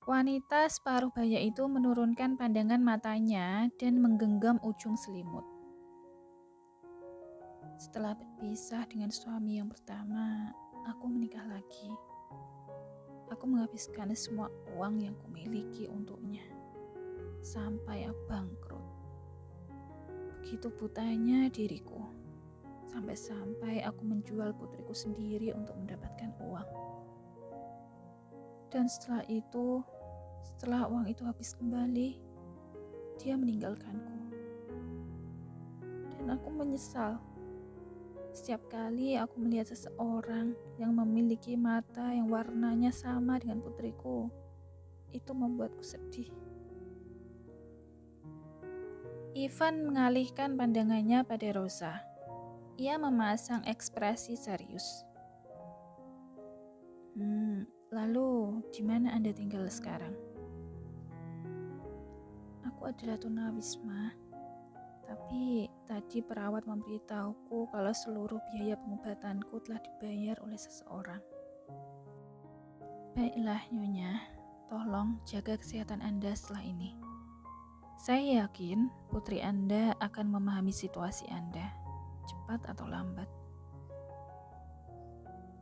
Wanita separuh baya itu menurunkan pandangan matanya dan menggenggam ujung selimut. Setelah berpisah dengan suami yang pertama, aku menikah lagi. Aku menghabiskan semua uang yang kumiliki untuknya, sampai aku bangkrut. Begitu butanya diriku, sampai-sampai aku menjual putriku sendiri untuk mendapatkan uang. Dan setelah uang itu habis kembali, dia meninggalkanku. Dan aku menyesal. Setiap kali aku melihat seseorang yang memiliki mata yang warnanya sama dengan putriku, itu membuatku sedih. Ivan mengalihkan pandangannya pada Rosa. Ia memasang ekspresi serius. Lalu di mana Anda tinggal sekarang? Aku adalah tunawisma, tapi tadi perawat memberitahuku kalau seluruh biaya pengobatanku telah dibayar oleh seseorang. Baiklah Nyonya, tolong jaga kesehatan Anda setelah ini. Saya yakin putri Anda akan memahami situasi Anda, cepat atau lambat.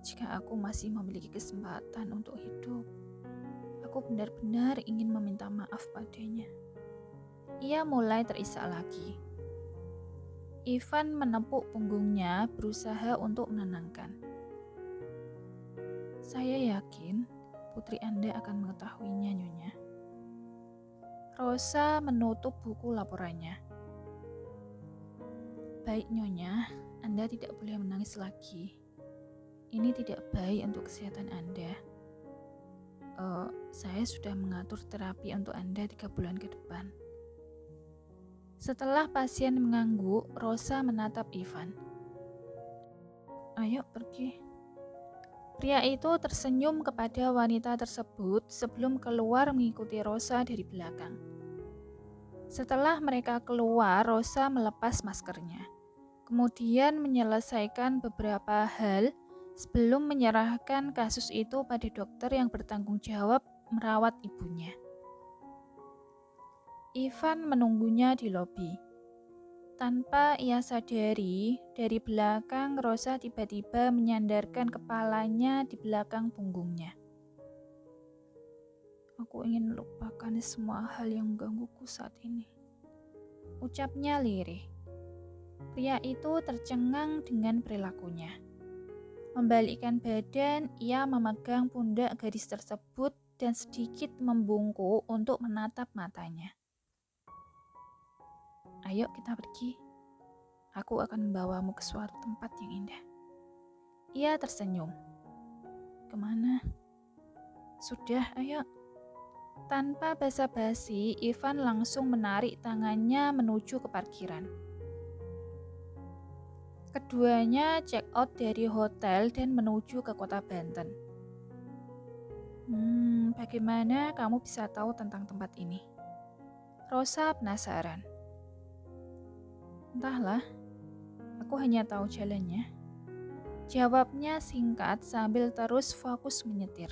Jika aku masih memiliki kesempatan untuk hidup, aku benar-benar ingin meminta maaf padanya. Ia mulai terisak lagi. Ivan menepuk punggungnya, berusaha untuk menenangkan. Saya yakin putri Anda akan mengetahuinya, Nyonya. Rosa menutup buku laporannya. Baik, Nyonya, Anda tidak boleh menangis lagi. Ini tidak baik untuk kesehatan Anda. Saya sudah mengatur terapi untuk Anda 3 bulan ke depan. Setelah pasien mengangguk, Rosa menatap Ivan. Ayo pergi. Pria itu tersenyum kepada wanita tersebut sebelum keluar mengikuti Rosa dari belakang. Setelah mereka keluar, Rosa melepas maskernya. Kemudian menyelesaikan beberapa hal sebelum menyerahkan kasus itu pada dokter yang bertanggung jawab merawat ibunya. Ivan menunggunya di lobi. Tanpa ia sadari, dari belakang Rosa tiba-tiba menyandarkan kepalanya di belakang punggungnya. Aku ingin melupakan semua hal yang menggangguku saat ini, ucapnya lirih. Pria itu tercengang dengan perilakunya. Membalikkan badan, ia memegang pundak gadis tersebut dan sedikit membungkuk untuk menatap matanya. Ayo kita pergi. Aku akan membawamu ke suatu tempat yang indah. Ia tersenyum. Kemana? Sudah, ayo. Tanpa basa-basi, Ivan langsung menarik tangannya menuju ke parkiran. Keduanya check out dari hotel dan menuju ke kota Banten. Bagaimana kamu bisa tahu tentang tempat ini? Rosa penasaran. Entahlah, aku hanya tahu jalannya. Jawabnya singkat sambil terus fokus menyetir.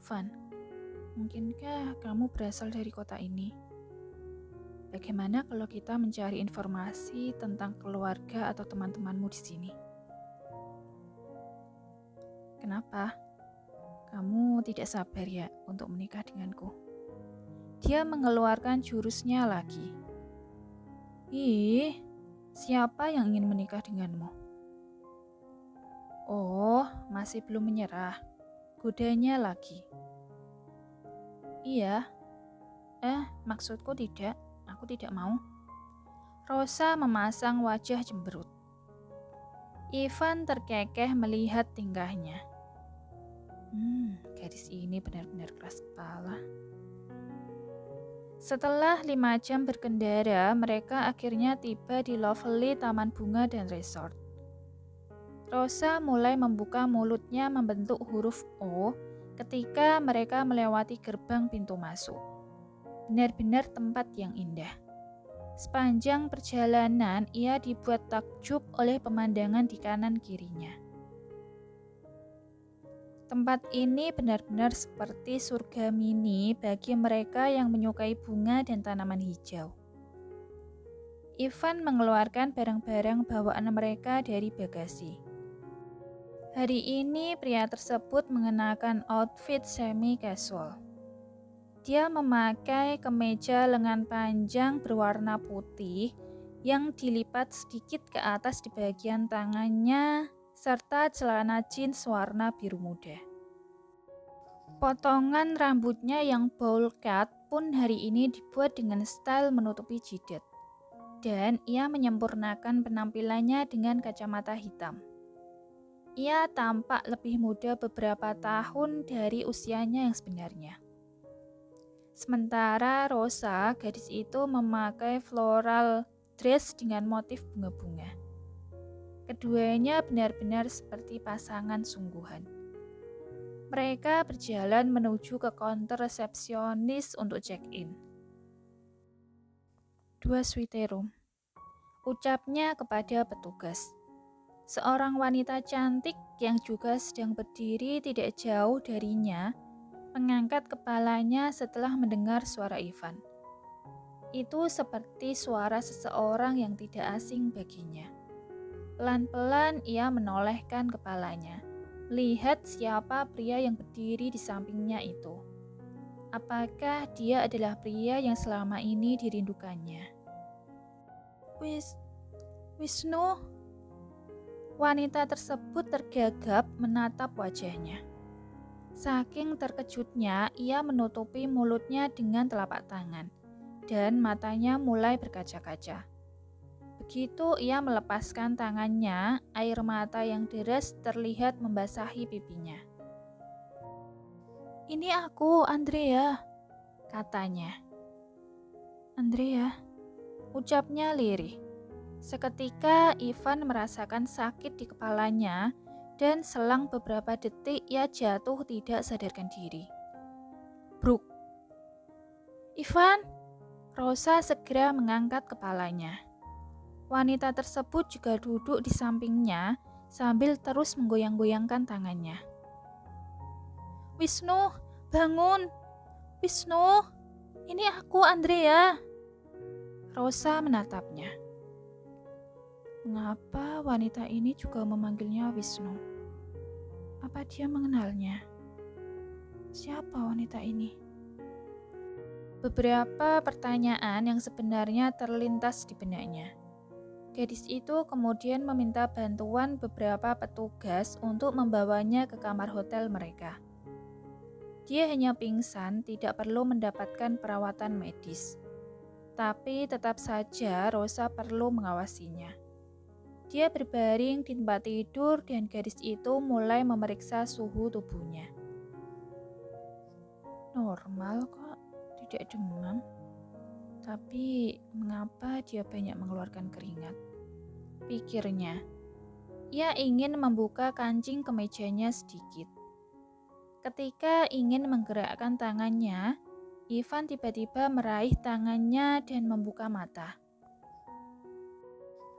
Van, mungkinkah kamu berasal dari kota ini? Bagaimana kalau kita mencari informasi tentang keluarga atau teman-temanmu di sini? Kenapa? Kamu tidak sabar ya untuk menikah denganku? Dia mengeluarkan jurusnya lagi. Ih, siapa yang ingin menikah denganmu? Oh, masih belum menyerah. Godanya lagi. Iya. Maksudku tidak. Aku tidak mau. Rosa memasang wajah cemberut. Ivan terkekeh melihat tingkahnya. Gadis ini benar-benar keras kepala. Setelah 5 jam berkendara, mereka akhirnya tiba di Lovely Taman Bunga dan Resort. Rosa mulai membuka mulutnya membentuk huruf O ketika mereka melewati gerbang pintu masuk. Benar-benar tempat yang indah. Sepanjang perjalanan, ia dibuat takjub oleh pemandangan di kanan kirinya. Tempat ini benar-benar seperti surga mini bagi mereka yang menyukai bunga dan tanaman hijau. Ivan mengeluarkan barang-barang bawaan mereka dari bagasi. Hari ini pria tersebut mengenakan outfit semi-casual. Dia memakai kemeja lengan panjang berwarna putih yang dilipat sedikit ke atas di bagian tangannya, serta celana jeans warna biru muda. Potongan rambutnya yang bowl cut pun hari ini dibuat dengan style menutupi jidat. Dan ia menyempurnakan penampilannya dengan kacamata hitam. Ia tampak lebih muda beberapa tahun dari usianya yang sebenarnya. Sementara Rosa, gadis itu memakai floral dress dengan motif bunga-bunga. Keduanya benar-benar seperti pasangan sungguhan. Mereka berjalan menuju ke counter resepsionis untuk check-in. 2 suite room, ucapnya kepada petugas. Seorang wanita cantik yang juga sedang berdiri tidak jauh darinya mengangkat kepalanya setelah mendengar suara Ivan. Itu seperti suara seseorang yang tidak asing baginya. Pelan-pelan ia menolehkan kepalanya, lihat siapa pria yang berdiri di sampingnya itu. Apakah dia adalah pria yang selama ini dirindukannya? Wisnu? Wanita tersebut tergagap menatap wajahnya. Saking terkejutnya, ia menutupi mulutnya dengan telapak tangan, dan matanya mulai berkaca-kaca. Begitu ia melepaskan tangannya, air mata yang deras terlihat membasahi pipinya. "Ini aku, Andrea," katanya. "Andrea," ucapnya lirih. Seketika Ivan merasakan sakit di kepalanya dan selang beberapa detik ia jatuh tidak sadarkan diri. "Bruk." "Ivan!" Rosa segera mengangkat kepalanya. Wanita tersebut juga duduk di sampingnya sambil terus menggoyang-goyangkan tangannya. "Wisnu, bangun! Wisnu, ini aku, Andrea." Rosa menatapnya. Mengapa wanita ini juga memanggilnya Wisnu? Apa dia mengenalnya? Siapa wanita ini? Beberapa pertanyaan yang sebenarnya terlintas di benaknya. Gadis itu kemudian meminta bantuan beberapa petugas untuk membawanya ke kamar hotel mereka. Dia hanya pingsan, tidak perlu mendapatkan perawatan medis. Tapi tetap saja Rosa perlu mengawasinya. Dia berbaring di tempat tidur dan gadis itu mulai memeriksa suhu tubuhnya. Normal kok, tidak demam. Tapi mengapa dia banyak mengeluarkan keringat? Pikirnya. Ia ingin membuka kancing kemejanya sedikit. Ketika ingin menggerakkan tangannya, Ivan tiba-tiba meraih tangannya dan membuka mata.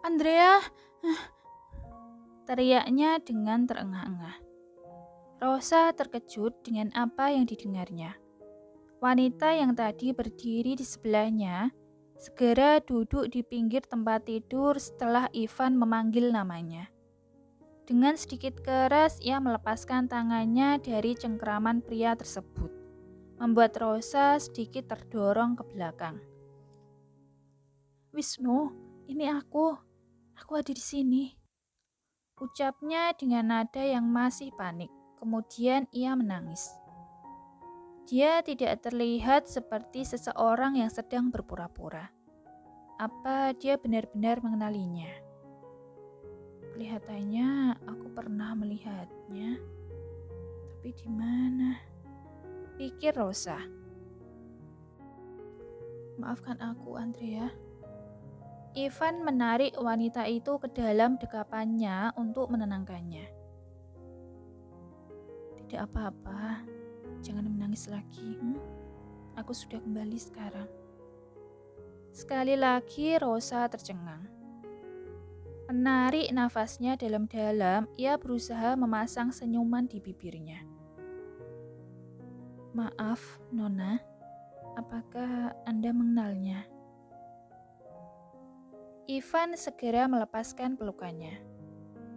"Andrea!" teriaknya dengan terengah-engah. Rosa terkejut dengan apa yang didengarnya. Wanita yang tadi berdiri di sebelahnya segera duduk di pinggir tempat tidur setelah Ivan memanggil namanya. Dengan sedikit keras ia melepaskan tangannya dari cengkeraman pria tersebut, membuat Rosa sedikit terdorong ke belakang. "Wisnu, ini aku ada di sini," ucapnya dengan nada yang masih panik. Kemudian ia menangis. Dia tidak terlihat seperti seseorang yang sedang berpura-pura. Apa dia benar-benar mengenalinya? Kelihatannya aku pernah melihatnya. Tapi di mana? Pikir Rosa. "Maafkan aku, Andrea." Ivan menarik wanita itu ke dalam dekapannya untuk menenangkannya. "Tidak apa-apa, jangan menangis lagi. Aku sudah kembali sekarang." Sekali lagi Rosa tercengang. Menarik nafasnya dalam-dalam, ia berusaha memasang senyuman di bibirnya. Maaf, Nona, apakah Anda mengenalnya? Ivan segera melepaskan pelukannya.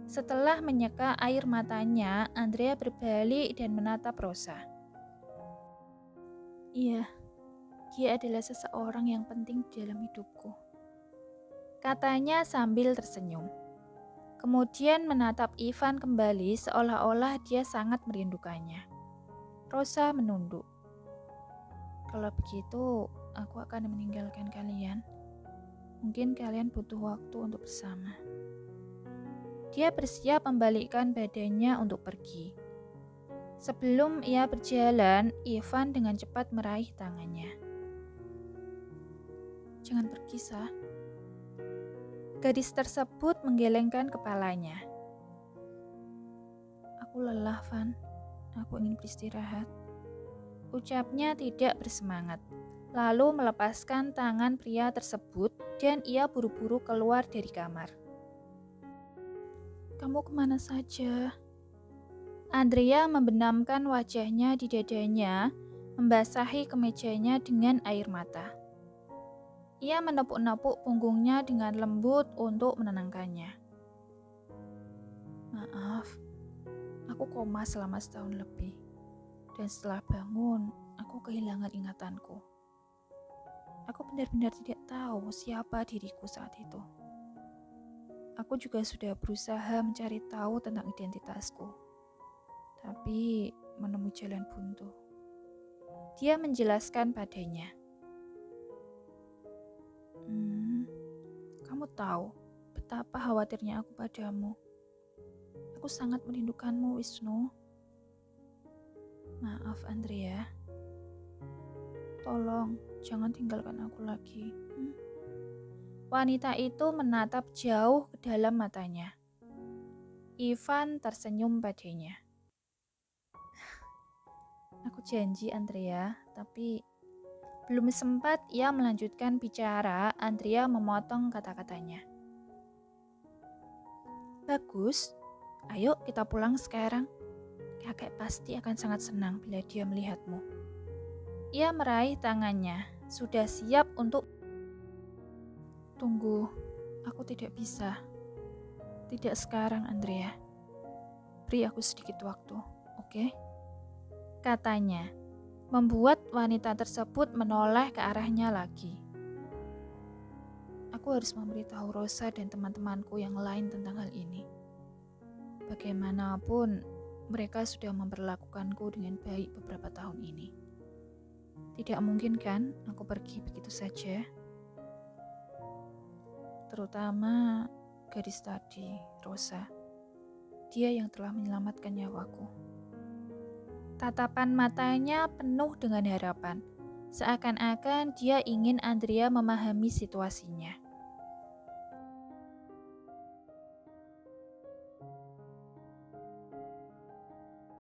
Setelah menyeka air matanya, Andrea berbalik dan menatap Rosa. Iya, dia adalah seseorang yang penting di dalam hidupku, katanya sambil tersenyum. Kemudian menatap Ivan kembali seolah-olah dia sangat merindukannya. Rosa menunduk. Kalau begitu, aku akan meninggalkan kalian. Mungkin kalian butuh waktu untuk bersama. Dia bersiap membalikkan badannya untuk pergi. Sebelum ia berjalan, Ivan dengan cepat meraih tangannya. Jangan pergi, Sa. Gadis tersebut menggelengkan kepalanya. Aku lelah, Van. Aku ingin beristirahat. Ucapnya tidak bersemangat. Lalu melepaskan tangan pria tersebut dan ia buru-buru keluar dari kamar. Kamu kemana saja? Andrea membenamkan wajahnya di dadanya, membasahi kemejanya dengan air mata. Ia menepuk-nepuk punggungnya dengan lembut untuk menenangkannya. Maaf, aku koma selama setahun lebih. Dan setelah bangun, aku kehilangan ingatanku. Aku benar-benar tidak tahu siapa diriku saat itu. Aku juga sudah berusaha mencari tahu tentang identitasku. Tapi menemui jalan buntu. Dia menjelaskan padanya. Kamu tahu betapa khawatirnya aku padamu. Aku sangat merindukanmu, Wisnu. Maaf, Andrea. Tolong, jangan tinggalkan aku lagi. Wanita itu menatap jauh ke dalam matanya. Ivan tersenyum padanya. Aku janji, Andrea, tapi belum sempat ia melanjutkan bicara, Andrea memotong kata-katanya. Bagus, ayo kita pulang sekarang. Kakek pasti akan sangat senang bila dia melihatmu. Ia meraih tangannya, sudah siap untuk... Tunggu, aku tidak bisa. Tidak sekarang, Andrea. Beri aku sedikit waktu, oke? Katanya, membuat wanita tersebut menoleh ke arahnya lagi. Aku harus memberitahu Rosa dan teman-temanku yang lain tentang hal ini. Bagaimanapun, mereka sudah memperlakukanku dengan baik beberapa tahun ini. Tidak mungkin kan aku pergi begitu saja? Terutama gadis tadi, Rosa. Dia yang telah menyelamatkan nyawaku. Tatapan matanya penuh dengan harapan. Seakan-akan dia ingin Andrea memahami situasinya.